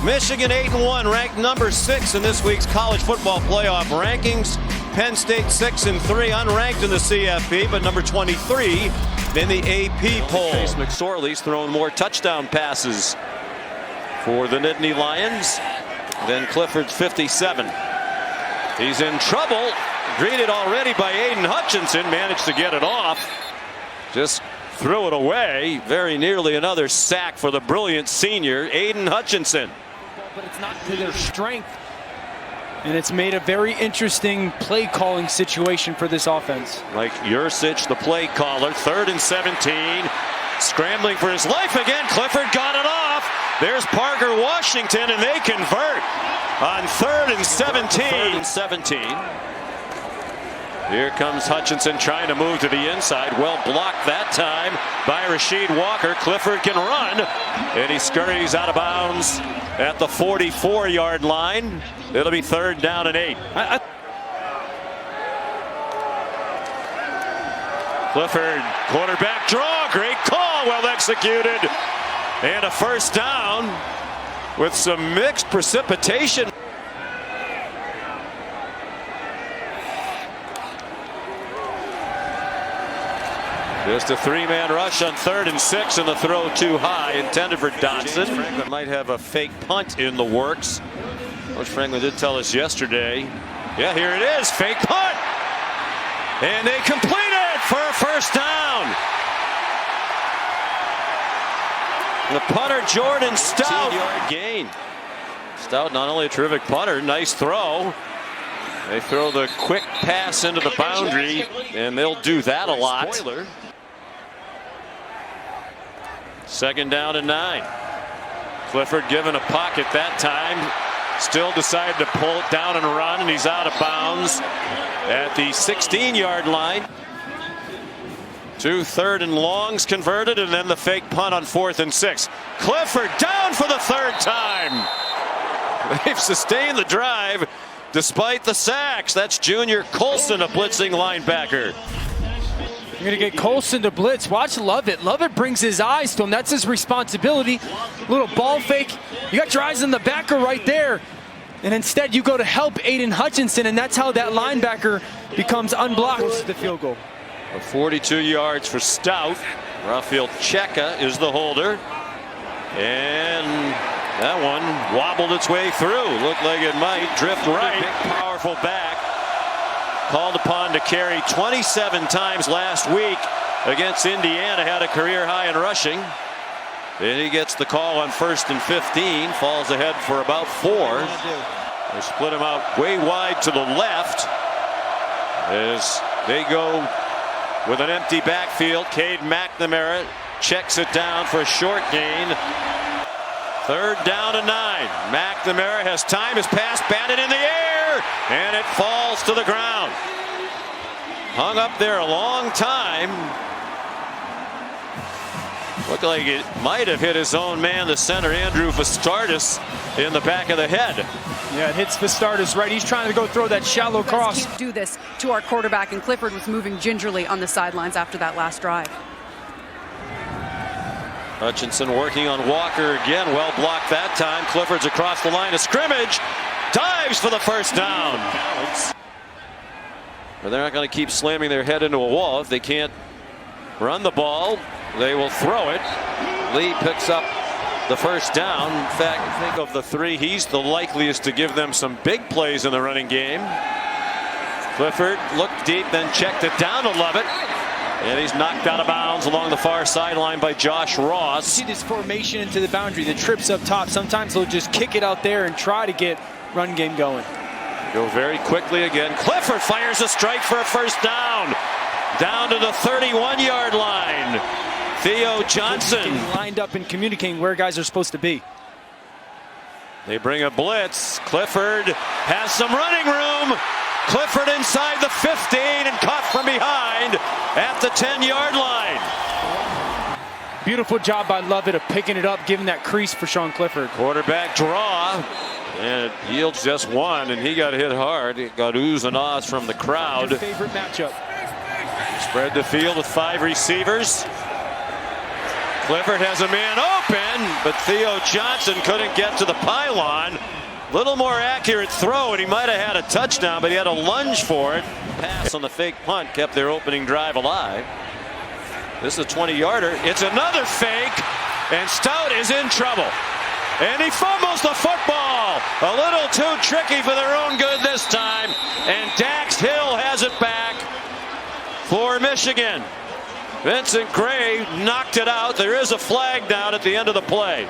Michigan 8-1, ranked number 6 in this week's college football playoff rankings. Penn State 6-3, unranked in the CFP, but number 23 in the AP poll. Chase McSorley's thrown more touchdown passes for the Nittany Lions than Clifford's 57. He's in trouble. Greeted already by Aiden Hutchinson. Managed to get it off. Just threw it away. Very nearly another sack for the brilliant senior, Aiden Hutchinson. But it's not to their strength. And it's made a very interesting play calling situation for this offense. Like Yursich, the play caller, 3rd and 17. Scrambling for his life again. Clifford got it off. There's Parker Washington, and they convert on 3rd and 17. Here comes Hutchinson trying to move to the inside. Well blocked that time by Rasheed Walker. Clifford can run, and he scurries out of bounds at the 44-yard line. It'll be 3rd down and 8. Clifford, quarterback draw. Great call, well executed. And a 1st down with some mixed precipitation. Just a 3-man rush on 3rd and 6, and the throw too high, intended for Dotson. Franklin might have a fake punt in the works. Coach Franklin did tell us yesterday. Yeah, here it is, fake punt. And they complete it for a 1st down. The punter, Jordan Stout. 10-yard gain. Stout, not only a terrific punter, nice throw. They throw the quick pass into the boundary, and they'll do that a lot. 2nd down and 9. Clifford given a pocket that time. Still decided to pull it down and run, and he's out of bounds at the 16-yard line. 2 3rd and longs converted, and then the fake punt on 4th and 6. Clifford down for the 3rd time. They've sustained the drive despite the sacks. That's Junior Colson, a blitzing linebacker. You're going to get Colson to blitz. Watch Lovett. Lovett brings his eyes to him. That's his responsibility. Little ball fake. You got your eyes on the backer right there. And instead you go to help Aiden Hutchinson, and that's how that linebacker becomes unblocked. The field goal. 42 yards for Stout. Rafael Cheka is the holder. And that one wobbled its way through. Looked like it might drift right. Big, powerful back. Called upon to carry 27 times last week against Indiana. Had a career high in rushing. And he gets the call on 1st and 15. Falls ahead for about 4. They split him out way wide to the left as they go with an empty backfield. Cade McNamara checks it down for a short gain. 3rd down and 9. McNamara has time. His pass batted in the air, and it falls to the ground. Hung up there a long time. Looked like it might have hit his own man, the center, Andrew Vastardis, in the back of the head. Yeah, it hits Vastardis right. He's trying to go throw that shallow cross. Can't do this to our quarterback, and Clifford was moving gingerly on the sidelines after that last drive. Hutchinson working on Walker again. Well blocked that time. Clifford's across the line of scrimmage. Dives for the 1st down. But they're not going to keep slamming their head into a wall. If they can't run the ball, they will throw it. Lee picks up the 1st down. In fact, I think of the 3, he's the likeliest to give them some big plays in the running game. Clifford looked deep, then checked it down to Lovett. And he's knocked out of bounds along the far sideline by Josh Ross. See this formation into the boundary, the trips up top. Sometimes they'll just kick it out there and try to get run game going. Go very quickly again. Clifford fires a strike for a 1st down. Down to the 31-yard line. Theo Johnson lined up and communicating where guys are supposed to be. They bring a blitz. Clifford has some running room. Clifford inside the 15 and caught from behind at the 10-yard line. Beautiful job by Lovett of picking it up, giving that crease for Sean Clifford. Quarterback draw, and it yields just 1, and he got hit hard. It got oohs and ahs from the crowd. Your favorite matchup. Spread the field with 5 receivers. Clifford has a man open, but Theo Johnson couldn't get to the pylon. Little more accurate throw, and he might have had a touchdown, but he had a lunge for it. Pass on the fake punt kept their opening drive alive. This is a 20-yarder. It's another fake, and Stout is in trouble. And he fumbles the football. A little too tricky for their own good this time. And Dax Hill has it back for Michigan. Vincent Gray knocked it out. There is a flag down at the end of the play.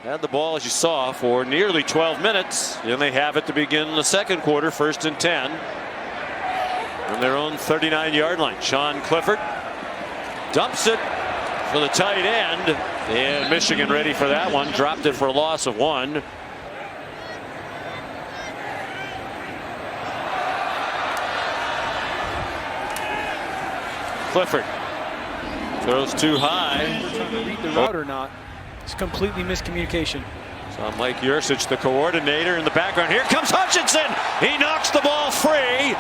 Had the ball, as you saw, for nearly 12 minutes. And they have it to begin the second quarter, 1st and 10. On their own 39-yard line. Sean Clifford dumps it for the tight end. And Michigan ready for that one. Dropped it for a loss of 1. Clifford throws too high. Trying to read the route or not. It's completely miscommunication. So Mike Yursich, the coordinator, in the background. Here comes Hutchinson. He knocks the ball free.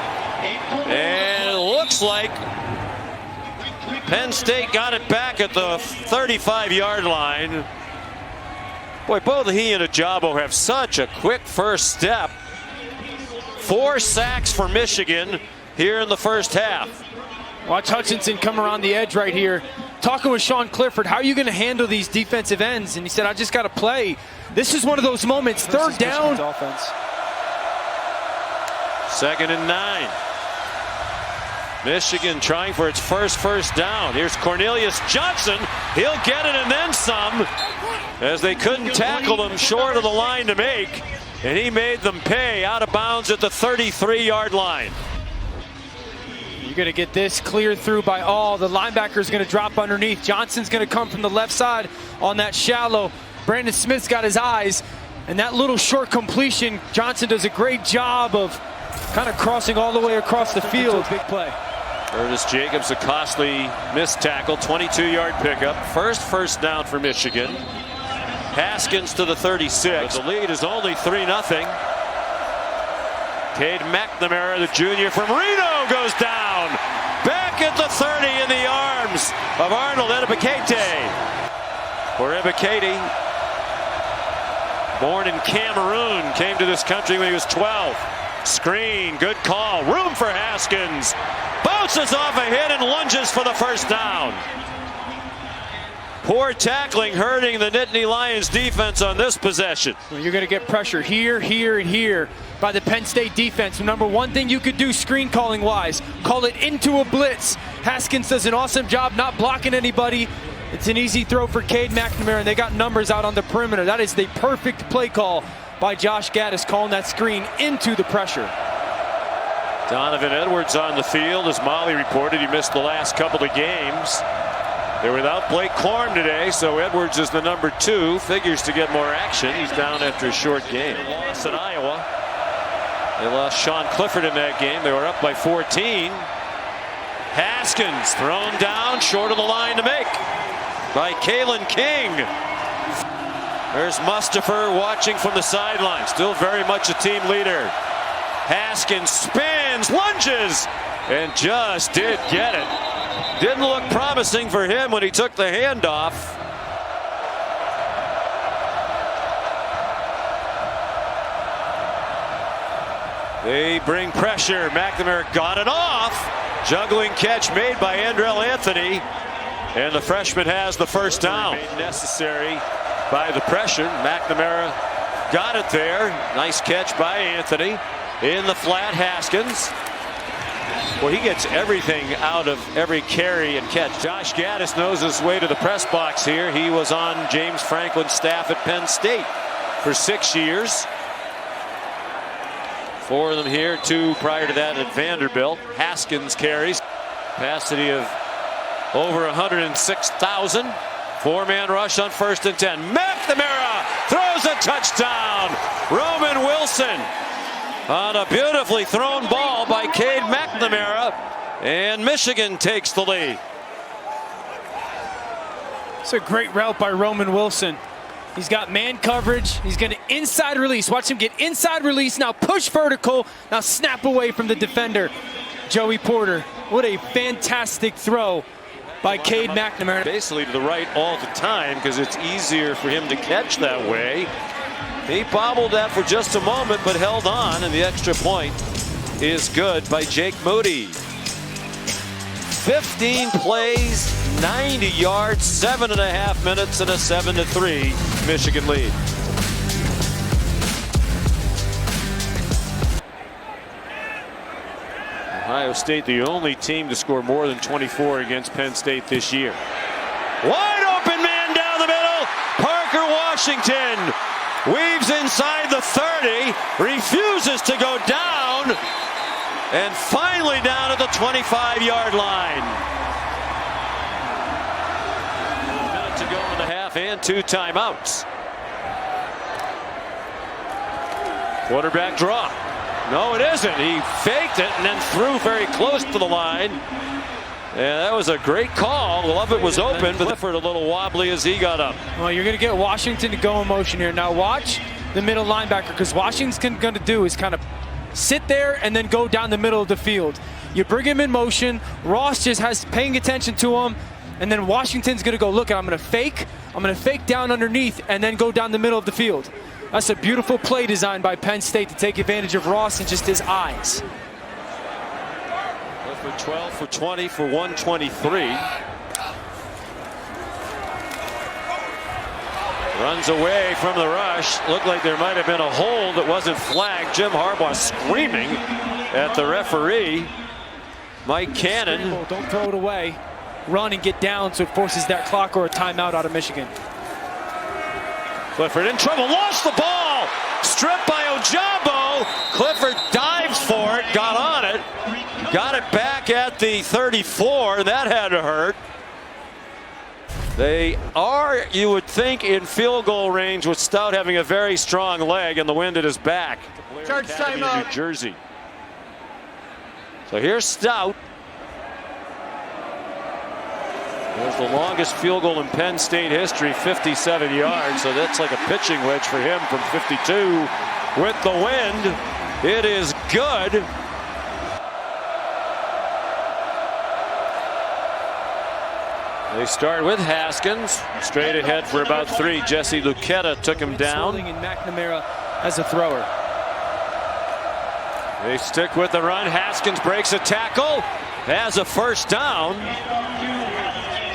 And it looks like Penn State got it back at the 35-yard line. Boy, both he and Ajabo have such a quick first step. 4 sacks for Michigan here in the first half. Watch Hutchinson come around the edge right here. Talking with Sean Clifford, how are you going to handle these defensive ends? And he said, I just got to play. This is one of those moments. Third down. Offense. 2nd and 9. Michigan trying for its first down. Here's Cornelius Johnson. He'll get it and then some, as they couldn't tackle him short of the line to make. And he made them pay out of bounds at the 33-yard line. You're going to get this cleared through by all. The linebacker's going to drop underneath. Johnson's going to come from the left side on that shallow. Brandon Smith's got his eyes. And that little short completion, Johnson does a great job of kind of crossing all the way across the field. Big play. Curtis Jacobs, a costly missed tackle, 22-yard pickup. First down for Michigan. Haskins to the 36. But the lead is only 3-0. Cade McNamara, the junior from Reno, goes down. Back at the 30 in the arms of Arnold Ebiketie. For Ebiketie, born in Cameroon, came to this country when he was 12. Screen, good call. Room for Haskins. Bounces off a hit and lunges for the first down. Poor tackling hurting the Nittany Lions defense on this possession. Well, you're going to get pressure here, here, and here by the Penn State defense. Number one thing you could do screen calling wise, call it into a blitz. Haskins does an awesome job not blocking anybody. It's an easy throw for Cade McNamara, and they got numbers out on the perimeter. That is the perfect play call by Josh Gaddis, calling that screen into the pressure. Donovan Edwards on the field. As Molly reported, he missed the last couple of games. They're without Blake Corum today, so Edwards is the number 2. Figures to get more action. He's down after a short game. They lost in Iowa. They lost Sean Clifford in that game. They were up by 14. Haskins thrown down short of the line to make by Kalen King. There's Mustapher watching from the sideline. Still very much a team leader. Haskins spins, lunges, and just did get it. Didn't look promising for him when he took the handoff. They bring pressure. McNamara got it off. Juggling catch made by Andrell Anthony. And the freshman has the first down. Made necessary by the pressure. McNamara got it there. Nice catch by Anthony. In the flat, Haskins. Well, he gets everything out of every carry and catch. Josh Gaddis knows his way to the press box here. He was on James Franklin's staff at Penn State for 6 years. 4 of them here, 2 prior to that at Vanderbilt. Haskins carries. Capacity of over 106,000. 4-man rush on 1st and 10. McNamara throws a touchdown. Roman Wilson on a beautifully thrown ball by Cade McNamara, and Michigan takes the lead. It's a great route by Roman Wilson. He's got man coverage. He's going to inside release. Watch him get inside release. Now push vertical. Now snap away from the defender, Joey Porter. What a fantastic throw by Cade McNamara. Basically to the right all the time because it's easier for him to catch that way. He bobbled that for just a moment but held on, and the extra point is good by Jake Moody. 15 plays, 90 yards, 7.5 minutes, and a 7-3 Michigan lead. Ohio State, the only team to score more than 24 against Penn State this year. Wide open man down the middle. Parker Washington weaves inside the 30, refuses to go down, and finally down at the 25-yard line. A minute to go in the half and 2 timeouts. Quarterback draw. No, it isn't. He faked it and then threw very close to the line. Yeah, that was a great call. Lovett was open, but Clifford a little wobbly as he got up. Well, you're going to get Washington to go in motion here. Now watch the middle linebacker, because Washington's going to do is kind of sit there and then go down the middle of the field. You bring him in motion. Ross just has paying attention to him, and then Washington's going to go, look, I'm going to fake down underneath and then go down the middle of the field. That's a beautiful play design by Penn State to take advantage of Ross and just his eyes. For 12 for 20 for 123. Runs away from the rush. Looked like there might have been a hold that wasn't flagged. Jim Harbaugh screaming at the referee. Mike Cannon. Don't throw it away. Run and get down so it forces that clock or a timeout out of Michigan. Clifford in trouble, lost the ball, stripped by Ojabo. Clifford dives for it, got on it, got it back at the 34. That had to hurt. They are, you would think, in field goal range with Stout having a very strong leg and the wind at his back. Charge timeout. New Jersey. So here's Stout. It was the longest field goal in Penn State history, 57 yards. So that's like a pitching wedge for him from 52. With the wind, it is good. They start with Haskins. Straight ahead for about 3. Jesse Lucchetta took him down. And McNamara as a thrower. They stick with the run. Haskins breaks a tackle. Has a first down.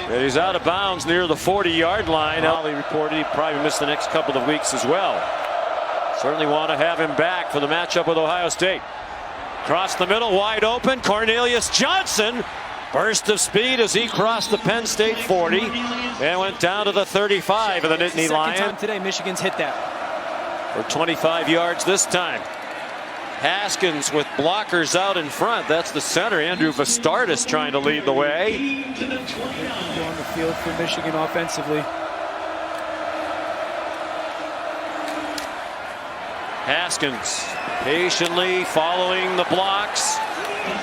And he's out of bounds near the 40-yard line. Ollie reported he probably missed the next couple of weeks as well. Certainly want to have him back for the matchup with Ohio State. Across the middle, wide open. Cornelius Johnson. Burst of speed as he crossed the Penn State 40 and went down to the 35 of the Nittany Lions. Second time today Michigan's hit that. For 25 yards this time. Haskins with blockers out in front. That's the center. Andrew Vastardis trying to lead the way. On the field for Michigan offensively. Haskins patiently following the blocks.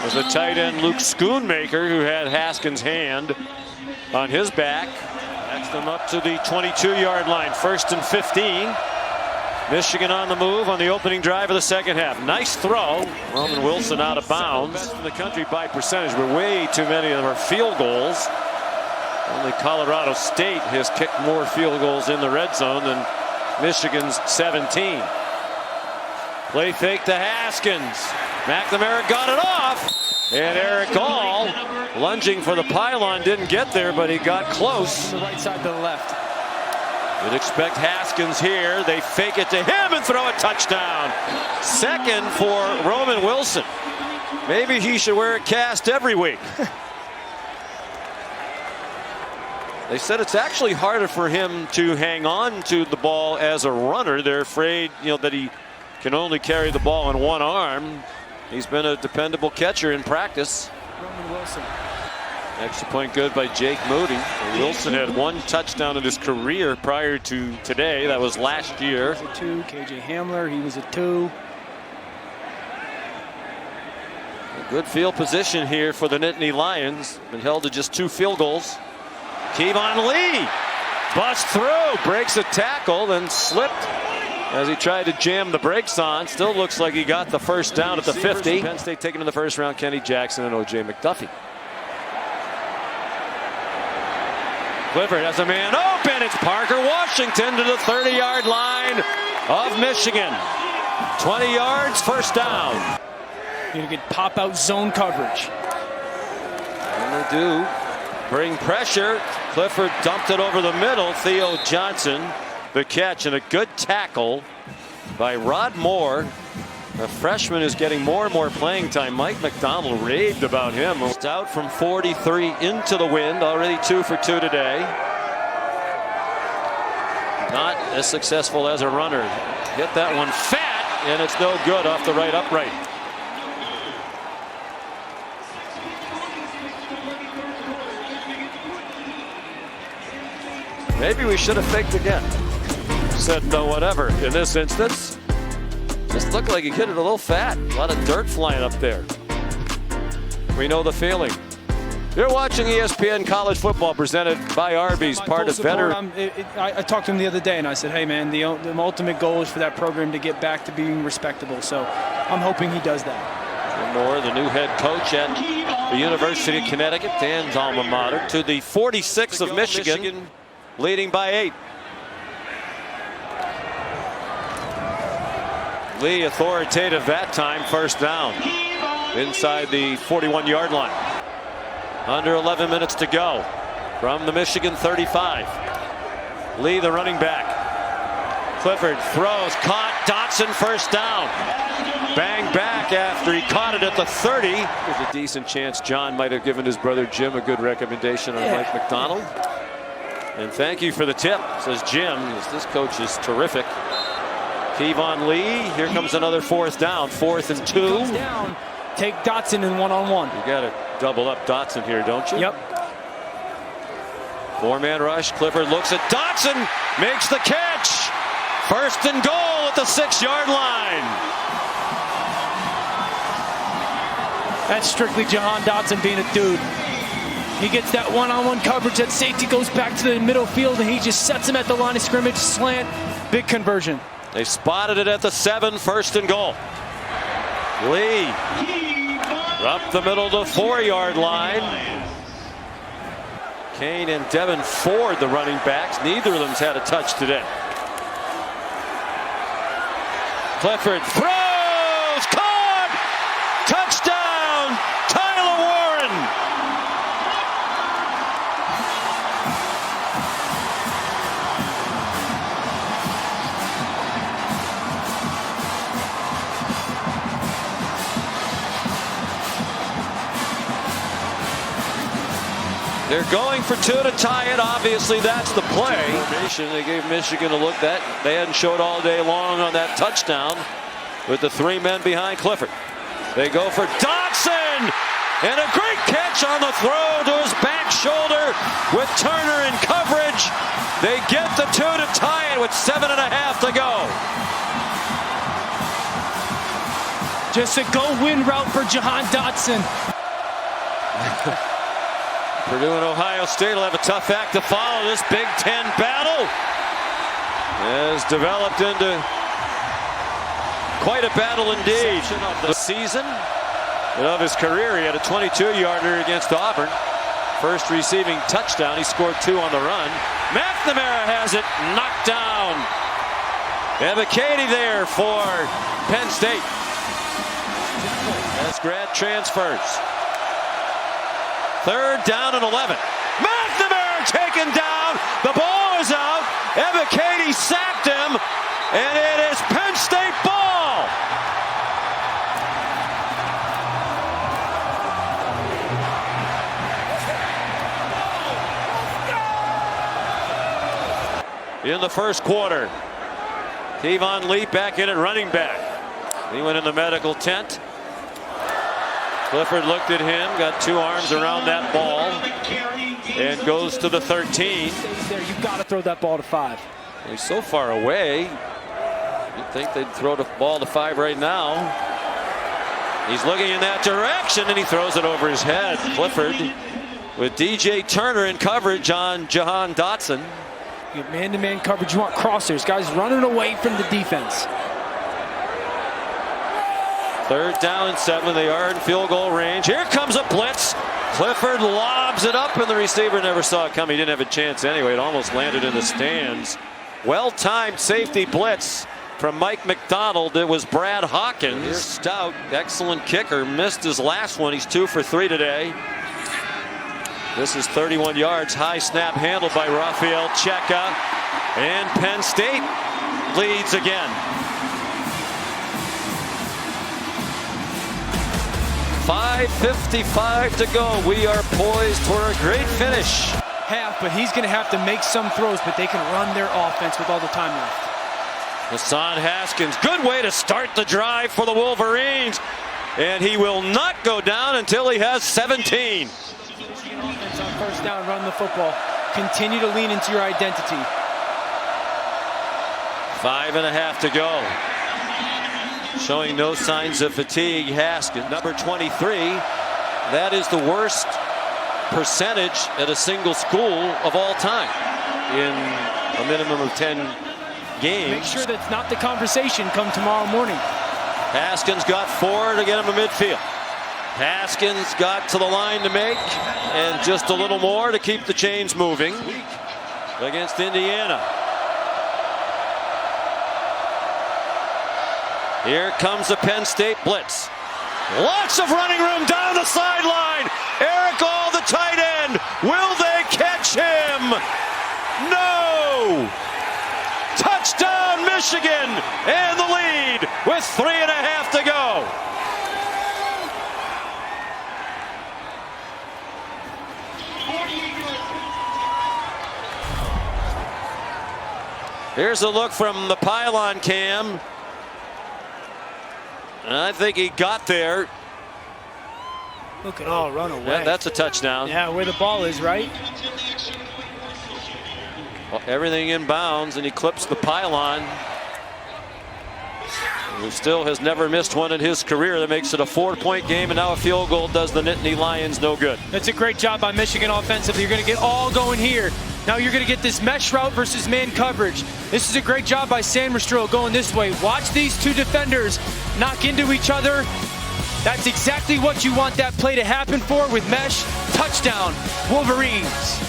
Was the tight end Luke Schoonmaker who had Haskins' hand on his back. Backs them up to the 22-yard line. 1st and 15. Michigan on the move on the opening drive of the second half. Nice throw. Roman Wilson out of bounds. Best in the country by percentage, but way too many of them are field goals. Only Colorado State has kicked more field goals in the red zone than Michigan's 17. Play fake to Haskins. McNamara got it off. And Eric All lunging for the pylon, didn't get there, but he got close. From the right side to the left. You'd expect Haskins here. They fake it to him and throw a touchdown. Second for Roman Wilson. Maybe he should wear a cast every week. They said it's actually harder for him to hang on to the ball as a runner. They're afraid, that he can only carry the ball in one arm. He's been a dependable catcher in practice. Roman Wilson. Extra point good by Jake Moody. Wilson had 1 touchdown in his career prior to today. That was last year. He was a 2. KJ Hamler, he was a 2. Good field position here for the Nittany Lions. Been held to just 2 field goals. Kevon Lee busts through, breaks a tackle, then slipped as he tried to jam the brakes on. Still looks like he got the first down at the 50. Penn State taking in the first round, Kenny Jackson and O.J. McDuffie. Clifford has a man open. It's Parker Washington to the 30-yard line of Michigan. 20 yards, first down. You're going to get pop-out zone coverage. And they do bring pressure. Clifford dumped it over the middle. Theo Johnson, the catch, and a good tackle by Rod Moore. The freshman is getting more and more playing time. Mike McDonald raved about him. Out from 43 into the wind. Already 2 for 2 today. Not as successful as a runner. Hit that one fat, and it's no good off the right upright. Maybe we should have faked again. Said no, whatever. In this instance, just looked like he hit it a little fat. A lot of dirt flying up there. We know the feeling. You're watching ESPN College Football presented by Arby's, part of Better. I talked to him the other day and I said, hey man, the ultimate goal is for that program to get back to being respectable. So I'm hoping he does that. Jim Moore, the new head coach at the University of Connecticut, Dan's alma mater, to the 46 of Michigan, leading by 8. Lee authoritative that time, first down inside the 41-yard line. Under 11 minutes to go from the Michigan 35. Lee, the running back. Clifford throws, caught. Dotson, first down. Bang back after he caught it at the 30. There's a decent chance John might have given his brother Jim a good recommendation on Mike McDonald. And thank you for the tip, says Jim. This coach is terrific. Kevon Lee, here comes another fourth down. 4th and 2. Down, take Dotson in one-on-one. You got to double up Dotson here, don't you? Yep. 4-man rush. Clifford looks at Dotson, makes the catch. 1st and goal at the 6-yard line. That's strictly Jahan Dotson being a dude. He gets that one-on-one coverage. That safety goes back to the middle field, and he just sets him at the line of scrimmage. Slant, big conversion. They spotted it at the 7, 1st and goal. Lee up the middle to the 4-yard line. Kane and Devin Ford, the running backs. Neither of them's had a touch today. Clifford throws, caught, touchdown, Tyler Warren. They're going for 2 to tie it. Obviously, that's the play. They gave Michigan a look that they hadn't showed all day long on that touchdown with the 3 men behind Clifford. They go for Dotson, and a great catch on the throw to his back shoulder with Turner in coverage. They get the 2 to tie it with 7.5 to go. Just a go-win route for Jahan Dotson. Purdue and Ohio State will have a tough act to follow. This Big Ten battle has developed into quite a battle indeed. Of the season and of his career, he had a 22-yarder against Auburn. First receiving touchdown. He scored 2 on the run. McNamara has it knocked down. Ebiketie there for Penn State. As grad transfers. 3rd down and 11. McNamara taken down. The ball is out. Ebiketie sacked him. And it is Penn State ball. In the first quarter. Kevon Lee back in at running back. He went in the medical tent. Clifford looked at him, got 2 arms around that ball, and goes to the 13. There, you've got to throw that ball to 5. He's so far away. You'd think they'd throw the ball to 5 right now. He's looking in that direction, and he throws it over his head. Clifford with DJ Turner in coverage on Jahan Dotson. You get man-to-man coverage. You want crossers, guys running away from the defense. 3rd down and 7. They are in field goal range. Here comes a blitz Clifford lobs it up, and the receiver never saw it coming. He didn't have a chance anyway. It almost landed in the stands. Well-timed safety blitz from Mike McDonald. It was Brad Hawkins. Here's Stout, excellent kicker, missed his last one. He's 2 for 3 today. This is 31 yards. High snap handled by Rafael Checa. And Penn State leads again. 5:55 to go. We are poised for a great finish. Half, but he's going to have to make some throws, but they can run their offense with all the time left. Hassan Haskins, good way to start the drive for the Wolverines. And he will not go down until he has 17. Offense on first down, run the football. Continue to lean into your identity. 5.5 to go. Showing no signs of fatigue. Haskins, number 23. That is the worst percentage at a single school of all time in a minimum of 10 games. Make sure that's not the conversation come tomorrow morning. Haskins got 4 to get him to midfield. Haskins got to the line to make, and just a little more to keep the chains moving against Indiana. Here comes the Penn State blitz. Lots of running room down the sideline. Eric All, the tight end. Will they catch him? No! Touchdown, Michigan, and the lead with 3.5 to go. Here's a look from the pylon cam. And I think he got there. Look at all run away. Yeah, that's a touchdown. Yeah, where the ball is, right? Well, everything inbounds, and he clips the pylon. Who still has never missed one in his career. That makes it a 4-point game, and now a field goal does the Nittany Lions no good. That's a great job by Michigan offensively. You're going to get all going here. Now you're going to get this mesh route versus man coverage. This is a great job by San Restrepo going this way. Watch these two defenders knock into each other. That's exactly what you want that play to happen for with mesh. Touchdown, Wolverines.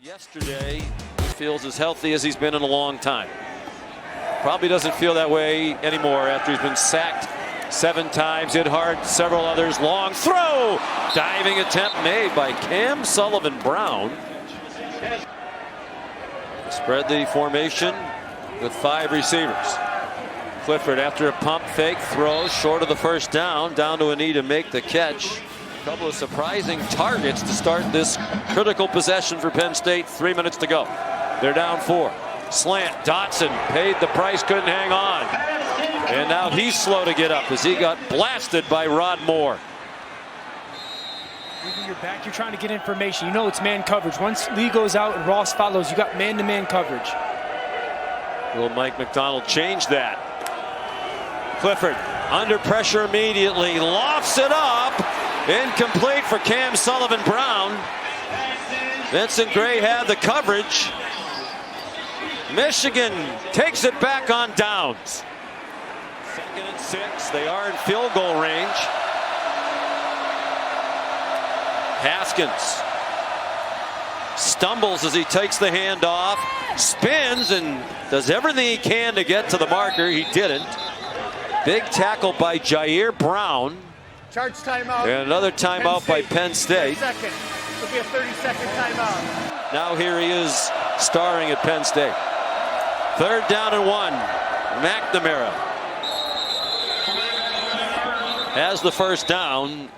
Yesterday, he feels as healthy as he's been in a long time. Probably doesn't feel that way anymore after he's been sacked 7 times, hit hard, several others. Long throw, diving attempt made by Cam Sullivan Brown. Spread the formation with 5 receivers. Clifford, after a pump fake, throws short of the first down to a knee to make the catch. A couple of surprising targets to start this critical possession for Penn State. 3 minutes to go. They're down 4. Slant, Dotson paid the price, couldn't hang on. And now he's slow to get up as he got blasted by Rod Moore. Moving your back, you're trying to get information. You know it's man coverage. Once Lee goes out and Ross follows, you got man-to-man coverage. Will Mike McDonald change that? Clifford under pressure immediately, lofts it up, incomplete for Cam Sullivan Brown. Vincent Gray had the coverage. Michigan takes it back on downs. 2nd and 6. They are in field goal range. Haskins stumbles as he takes the handoff, spins and does everything he can to get to the marker. He didn't. Big tackle by Jair Brown. Charge timeout. And another timeout by Penn State. It'll be a 30-second timeout. Now here he is starring at Penn State. 3rd down and 1. McNamara has the first down,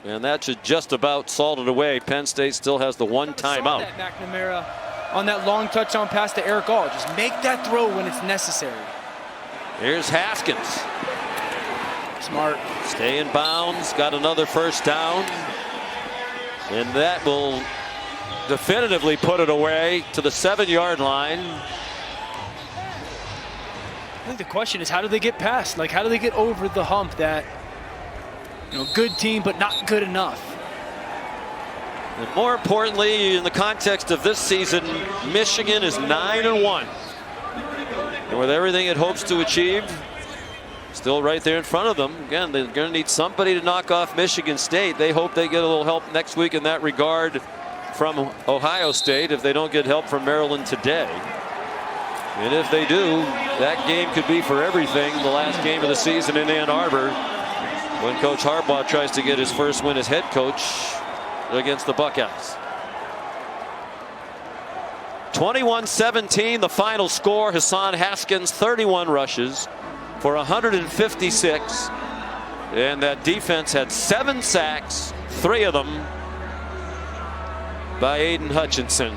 and that should just about salt it away. Penn State still has the 1 timeout. McNamara on that long touchdown pass to Eric All. Just make that throw when it's necessary. Here's Haskins. Smart. Stay in bounds. Got another first down. And that will definitively put it away to the 7-yard line. I think the question is, how do they get past? Like, how do they get over the hump that, you know, good team, but not good enough? And more importantly, in the context of this season, Michigan is 9-1. And with everything it hopes to achieve, still right there in front of them. Again, they're going to need somebody to knock off Michigan State. They hope they get a little help next week in that regard from Ohio State if they don't get help from Maryland today. And if they do, that game could be for everything. The last game of the season in Ann Arbor, when Coach Harbaugh tries to get his first win as head coach against the Buckeyes. 21-17 the final score. Hassan Haskins 31 rushes for 156, and that defense had 7 sacks, 3 of them by Aiden Hutchinson.